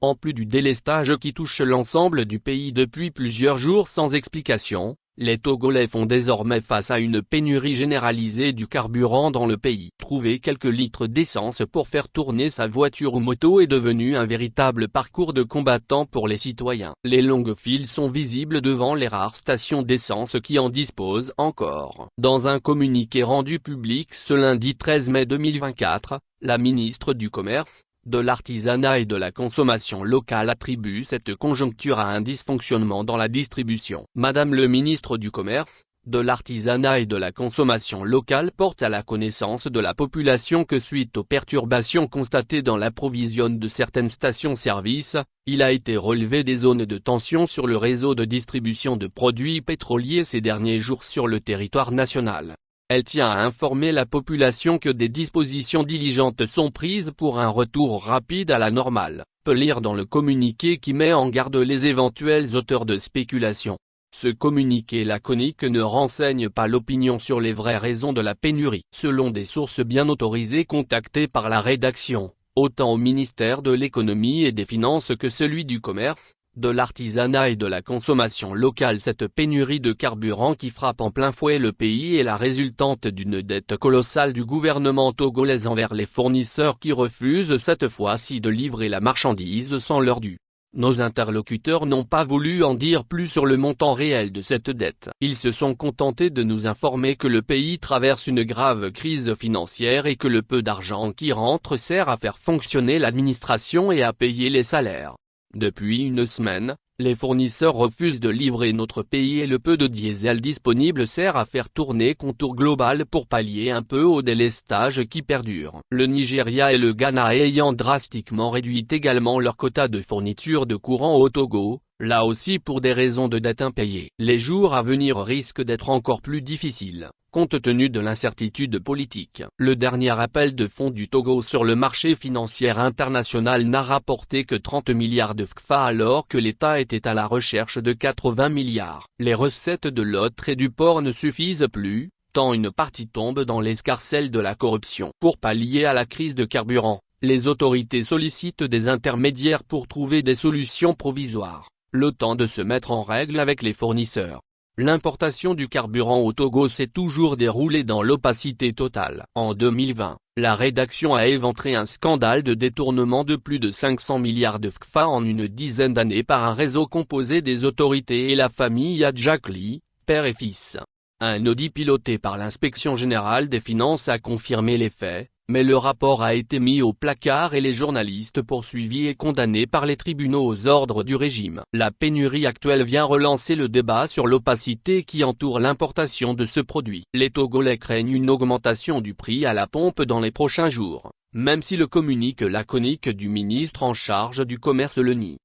En plus du délestage qui touche l'ensemble du pays depuis plusieurs jours sans explication, les Togolais font désormais face à une pénurie généralisée du carburant dans le pays. Trouver quelques litres d'essence pour faire tourner sa voiture ou moto est devenu un véritable parcours de combattant pour les citoyens. Les longues files sont visibles devant les rares stations d'essence qui en disposent encore. Dans un communiqué rendu public ce lundi 13 mai 2024, la ministre du Commerce, de l'Artisanat et de la Consommation locale attribue cette conjoncture à un dysfonctionnement dans la distribution. Madame le ministre du Commerce, de l'Artisanat et de la Consommation locale porte à la connaissance de la population que suite aux perturbations constatées dans l'approvisionnement de certaines stations-service, il a été relevé des zones de tension sur le réseau de distribution de produits pétroliers ces derniers jours sur le territoire national. Elle tient à informer la population que des dispositions diligentes sont prises pour un retour rapide à la normale, peut lire dans le communiqué qui met en garde les éventuels auteurs de spéculation. Ce communiqué laconique ne renseigne pas l'opinion sur les vraies raisons de la pénurie. Selon des sources bien autorisées contactées par la rédaction, autant au ministère de l'économie et des finances que celui du commerce, de l'artisanat et de la consommation locale, cette pénurie de carburant qui frappe en plein fouet le pays est la résultante d'une dette colossale du gouvernement togolais envers les fournisseurs qui refusent cette fois-ci de livrer la marchandise sans l'heure due. Nos interlocuteurs n'ont pas voulu en dire plus sur le montant réel de cette dette. Ils se sont contentés de nous informer que le pays traverse une grave crise financière et que le peu d'argent qui rentre sert à faire fonctionner l'administration et à payer les salaires. Depuis une semaine, les fournisseurs refusent de livrer notre pays et le peu de diesel disponible sert à faire tourner compteur global pour pallier un peu au délestage qui perdure. Le Nigeria et le Ghana ayant drastiquement réduit également leur quota de fourniture de courant au Togo, là aussi pour des raisons de dette impayée. Les jours à venir risquent d'être encore plus difficiles, compte tenu de l'incertitude politique. Le dernier appel de fonds du Togo sur le marché financier international n'a rapporté que 30 milliards de CFA alors que l'État était à la recherche de 80 milliards. Les recettes de l'autre et du port ne suffisent plus, tant une partie tombe dans l'escarcelle de la corruption. Pour pallier à la crise de carburant, les autorités sollicitent des intermédiaires pour trouver des solutions provisoires, le temps de se mettre en règle avec les fournisseurs. L'importation du carburant au Togo s'est toujours déroulée dans l'opacité totale. En 2020, la rédaction a éventré un scandale de détournement de plus de 500 milliards de CFA en une dizaine d'années par un réseau composé des autorités et la famille Adjakli, père et fils. Un audit piloté par l'Inspection générale des finances a confirmé les faits, mais le rapport a été mis au placard et les journalistes poursuivis et condamnés par les tribunaux aux ordres du régime. La pénurie actuelle vient relancer le débat sur l'opacité qui entoure l'importation de ce produit. Les Togolais craignent une augmentation du prix à la pompe dans les prochains jours, même si le communiqué laconique du ministre en charge du commerce le nie.